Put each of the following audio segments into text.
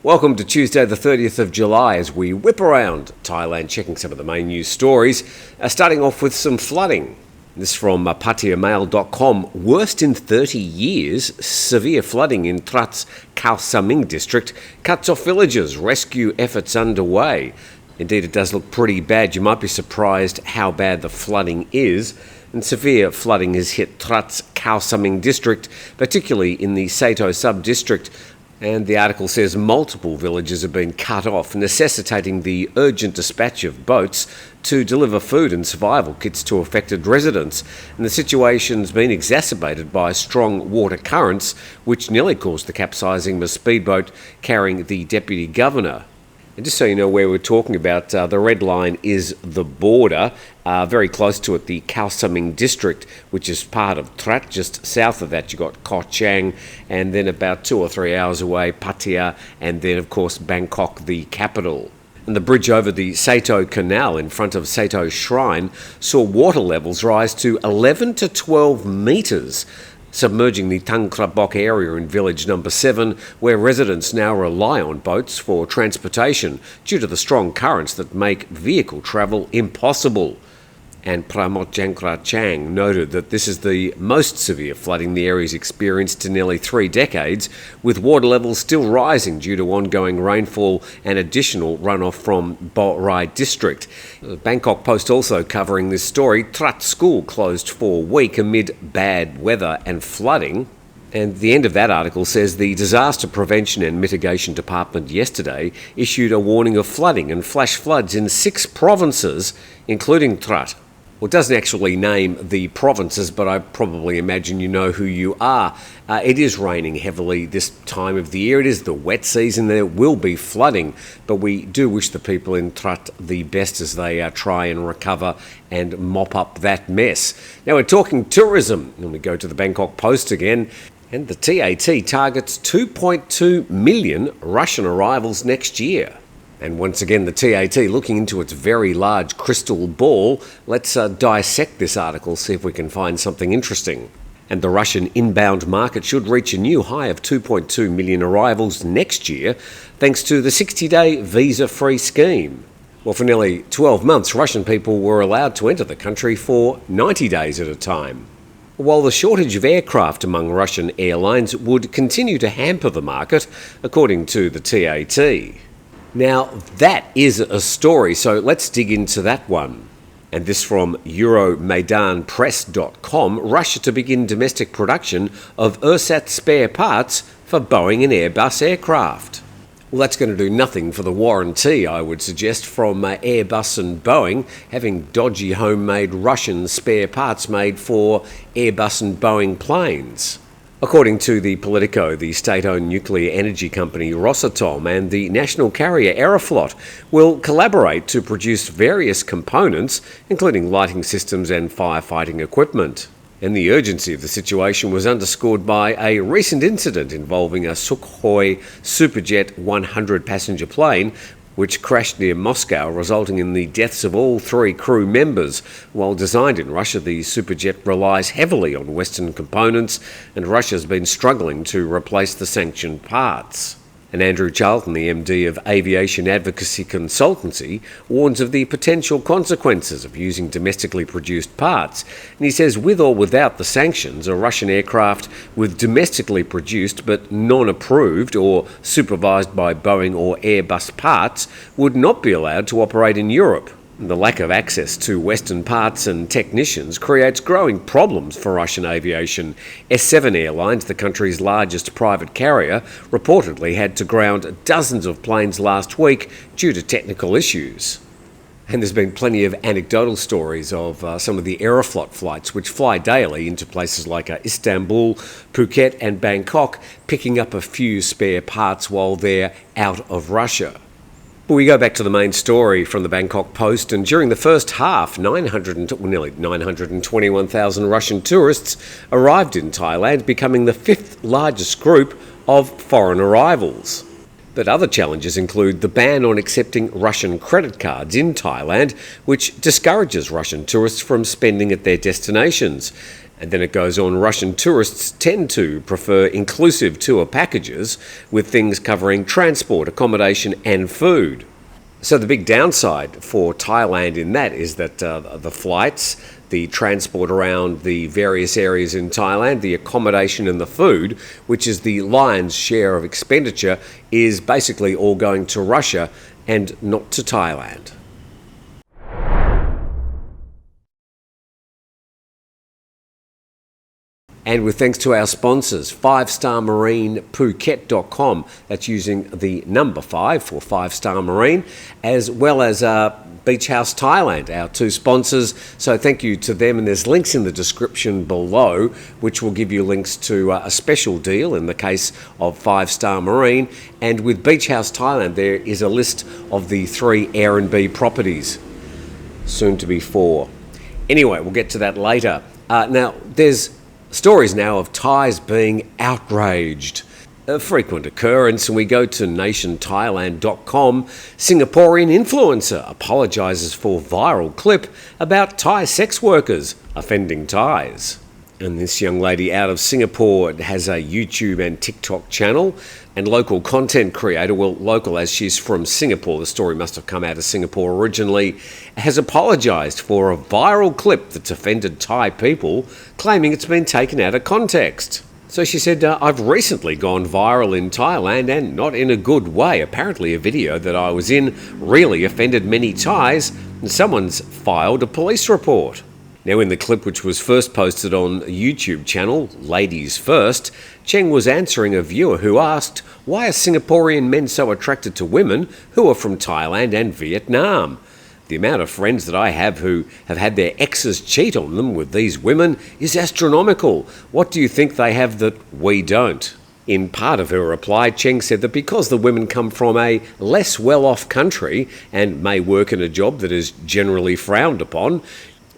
Welcome to Tuesday the 30th of July as we whip around Thailand checking some of the main news stories, starting off with some flooding. This from PHANG. Worst in 30 years, severe flooding in Trat's Khao Saming district cuts off villages, rescue efforts underway. Indeed, it does look pretty bad. You might be surprised how bad the flooding is. And severe flooding has hit Trat's Khao Saming district, particularly in the Sato sub-district. And the article says multiple villages have been cut off, necessitating the urgent dispatch of boats to deliver food and survival kits to affected residents. And the situation's been exacerbated by strong water currents, which nearly caused the capsizing of a speedboat carrying the deputy governor. And just so you know where we're talking about, the red line is the border. Very close to it, the Khao Saming district, which is part of Trat. Just south of that, you've got PHANG, and then about 2 or 3 hours away, Pattaya, and then, of course, Bangkok, the capital. And the bridge over the Sato Canal in front of Sato Shrine saw water levels rise to 11 to 12 metres, submerging the Thang Krabok area in village number 7, where residents now rely on boats for transportation due to the strong currents that make vehicle travel impossible. And Pramot Jankra noted that this is the most severe flooding the area's experienced in nearly 3 decades, with water levels still rising due to ongoing rainfall and additional runoff from Bo Rai district. The Bangkok Post also covering this story. Trat school closed for a week amid bad weather and flooding. And the end of that article says the Disaster Prevention and Mitigation Department yesterday issued a warning of flooding and flash floods in 6 provinces, including Trat. Well, it doesn't actually name the provinces, but I probably imagine you know who you are. It is raining heavily this time of the year. It is the wet season. There will be flooding, but we do wish the people in Trat the best as they try and recover and mop up that mess. Now we're talking tourism, and we go to the Bangkok Post again. And the TAT targets 2.2 million Russian arrivals next year. And once again, the TAT looking into its very large crystal ball. Let's dissect this article, see if we can find something interesting. And the Russian inbound market should reach a new high of 2.2 million arrivals next year, thanks to the 60-day visa-free scheme. Well, for nearly 12 months, Russian people were allowed to enter the country for 90 days at a time. While the shortage of aircraft among Russian airlines would continue to hamper the market, according to the TAT. Now, that is a story, so let's dig into that one. And this from Euromaidanpress.com, Russia to begin domestic production of ersatz spare parts for Boeing and Airbus aircraft. Well, that's going to do nothing for the warranty, I would suggest, from Airbus and Boeing, having dodgy homemade Russian spare parts made for Airbus and Boeing planes. According to the Politico, the state-owned nuclear energy company Rosatom and the national carrier Aeroflot will collaborate to produce various components, including lighting systems and firefighting equipment. And the urgency of the situation was underscored by a recent incident involving a Sukhoi Superjet 100 passenger plane, which crashed near Moscow, resulting in the deaths of all 3 crew members. While designed in Russia, the Superjet relies heavily on Western components, and Russia's been struggling to replace the sanctioned parts. And Andrew Charlton, the MD of Aviation Advocacy Consultancy, warns of the potential consequences of using domestically produced parts. And he says with or without the sanctions, a Russian aircraft with domestically produced but non-approved or supervised by Boeing or Airbus parts would not be allowed to operate in Europe. The lack of access to Western parts and technicians creates growing problems for Russian aviation. S7 Airlines, the country's largest private carrier, reportedly had to ground dozens of planes last week due to technical issues. And there's been plenty of anecdotal stories of some of the Aeroflot flights which fly daily into places like Istanbul, Phuket and Bangkok, picking up a few spare parts while they're out of Russia. But we go back to the main story from the Bangkok Post, and during the first half, nearly 921,000 Russian tourists arrived in Thailand, becoming the 5th largest group of foreign arrivals. But other challenges include the ban on accepting Russian credit cards in Thailand, which discourages Russian tourists from spending at their destinations. And then it goes on, Russian tourists tend to prefer inclusive tour packages with things covering transport, accommodation and food. So the big downside for Thailand in that is that the flights, the transport around the various areas in Thailand, the accommodation and the food, which is the lion's share of expenditure, is basically all going to Russia and not to Thailand. And with thanks to our sponsors, 5-Star Marine Phuket.com, that's using the number 5 for 5-Star Marine, as well as Beach House Thailand, our two sponsors. So thank you to them, and there's links in the description below which will give you links to a special deal in the case of 5-Star Marine. And with Beach House Thailand, there is a list of the 3 Airbnb properties, soon to be 4. Anyway, we'll get to that later. Now, there's stories now of Thais being outraged. A frequent occurrence, and we go to nationthailand.com. Singaporean influencer apologises for viral clip about Thai sex workers offending Thais. And this young lady out of Singapore has a YouTube and TikTok channel, and local content creator, well, local as she's from Singapore, the story must have come out of Singapore originally, has apologised for a viral clip that's offended Thai people, claiming it's been taken out of context. So she said, I've recently gone viral in Thailand, and not in a good way. Apparently a video that I was in really offended many Thais, and someone's filed a police report. Now, in the clip, which was first posted on a YouTube channel, Ladies First, Cheng was answering a viewer who asked, why are Singaporean men so attracted to women who are from Thailand and Vietnam? The amount of friends that I have who have had their exes cheat on them with these women is astronomical. What do you think they have that we don't? In part of her reply, Cheng said that because the women come from a less well-off country and may work in a job that is generally frowned upon,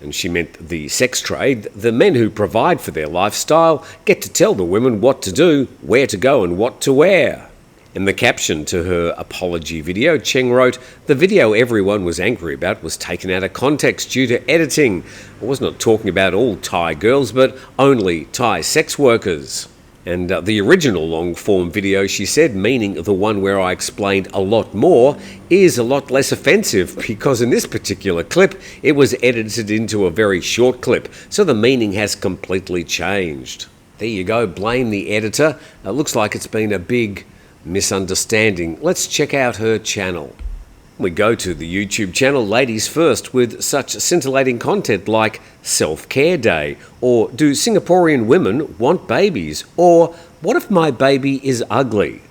and she meant the sex trade, the men who provide for their lifestyle get to tell the women what to do, where to go and what to wear. In the caption to her apology video, Cheng wrote, the video everyone was angry about was taken out of context due to editing. I was not talking about all Thai girls, but only Thai sex workers. And the original long-form video, she said, meaning the one where I explained a lot more, is a lot less offensive because in this particular clip, it was edited into a very short clip, so the meaning has completely changed. There you go, blame the editor. It looks like it's been a big misunderstanding. Let's check out her channel. We go to the YouTube channel Ladies First with such scintillating content like Self-Care Day, or Do Singaporean Women Want Babies, or What If My Baby Is Ugly,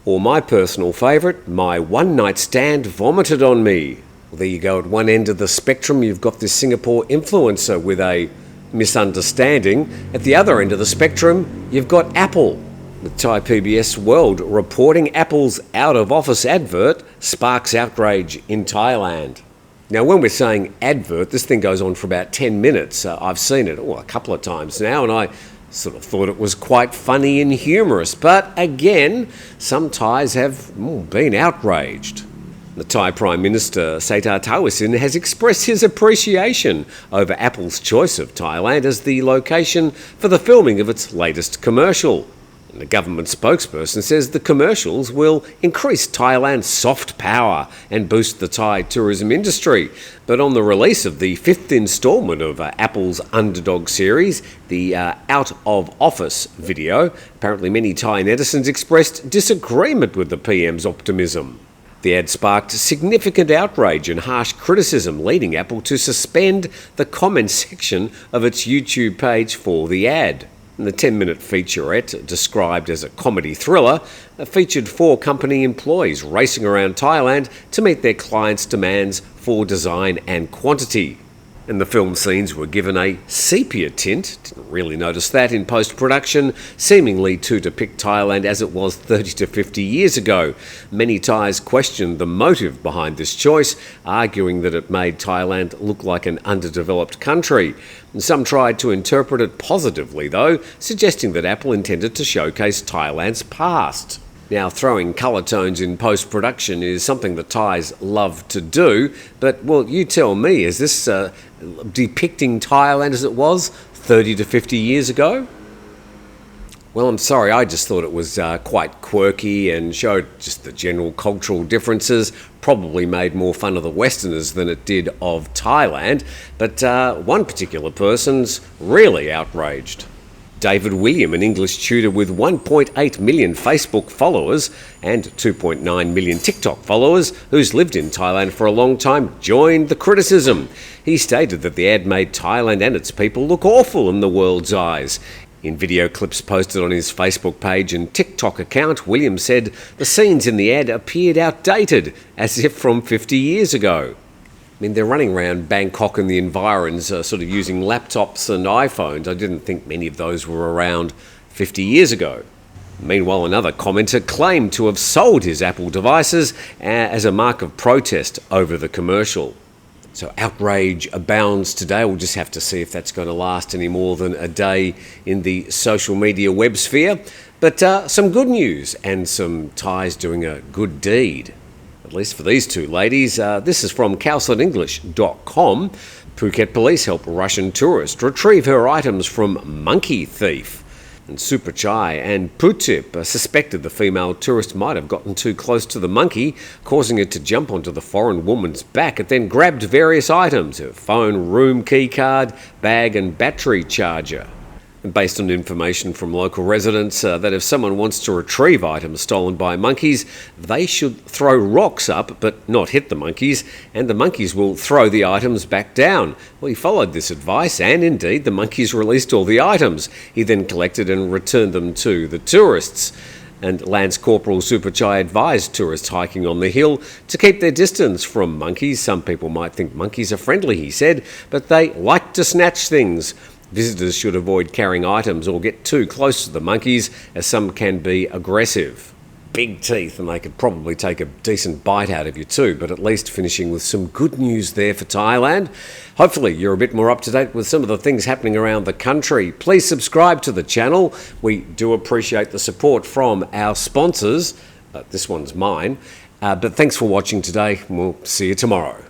or my personal favourite, My One Night Stand Vomited on Me. Well, there you go, at one end of the spectrum you've got this Singapore influencer with a misunderstanding. At the other end of the spectrum you've got Apple. The Thai PBS World reporting Apple's out-of-office advert sparks outrage in Thailand. Now, when we're saying advert, this thing goes on for about 10 minutes. I've seen it a couple of times now, and I sort of thought it was quite funny and humorous. But again, some Thais have been outraged. The Thai Prime Minister Srettha Thavisin has expressed his appreciation over Apple's choice of Thailand as the location for the filming of its latest commercial. The government spokesperson says the commercials will increase Thailand's soft power and boost the Thai tourism industry. But on the release of the 5th instalment of Apple's Underdog series, the Out of Office video, apparently many Thai netizens expressed disagreement with the PM's optimism. The ad sparked significant outrage and harsh criticism, leading Apple to suspend the comment section of its YouTube page for the ad. The 10-minute featurette, described as a comedy thriller, featured 4 company employees racing around Thailand to meet their clients' demands for design and quantity. And the film scenes were given a sepia tint, didn't really notice that in post-production, seemingly to depict Thailand as it was 30 to 50 years ago. Many Thais questioned the motive behind this choice, arguing that it made Thailand look like an underdeveloped country. And some tried to interpret it positively, though, suggesting that Apple intended to showcase Thailand's past. Now, throwing colour tones in post-production is something that Thais love to do, but, well, you tell me, is this depicting Thailand as it was 30 to 50 years ago? Well, I'm sorry, I just thought it was quite quirky and showed just the general cultural differences, probably made more fun of the Westerners than it did of Thailand, but one particular person's really outraged. David William, an English tutor with 1.8 million Facebook followers and 2.9 million TikTok followers, who's lived in Thailand for a long time, joined the criticism. He stated that the ad made Thailand and its people look awful in the world's eyes. In video clips posted on his Facebook page and TikTok account, William said the scenes in the ad appeared outdated, as if from 50 years ago. I mean, they're running around Bangkok and the environs sort of using laptops and iPhones. I didn't think many of those were around 50 years ago. Meanwhile, another commenter claimed to have sold his Apple devices as a mark of protest over the commercial. So outrage abounds today. We'll just have to see if that's going to last any more than a day in the social media web sphere. But some good news and some Thais doing a good deed. At least for these two ladies. This is from counseledenglish.com. Phuket police help Russian tourist retrieve her items from monkey thief. And Suprachai and Putip suspected the female tourist might have gotten too close to the monkey, causing it to jump onto the foreign woman's back. It then grabbed various items, her phone, room key card, bag and battery charger. Based on information from local residents that if someone wants to retrieve items stolen by monkeys, they should throw rocks up but not hit the monkeys, and the monkeys will throw the items back down. Well, he followed this advice, and indeed the monkeys released all the items. He then collected and returned them to the tourists. And Lance Corporal Suprachai advised tourists hiking on the hill to keep their distance from monkeys. Some people might think monkeys are friendly, he said, but they like to snatch things. Visitors should avoid carrying items or get too close to the monkeys, as some can be aggressive. Big teeth, and they could probably take a decent bite out of you too, but at least finishing with some good news there for Thailand. Hopefully you're a bit more up to date with some of the things happening around the country. Please subscribe to the channel. We do appreciate the support from our sponsors. This one's mine. But thanks for watching today. We'll see you tomorrow.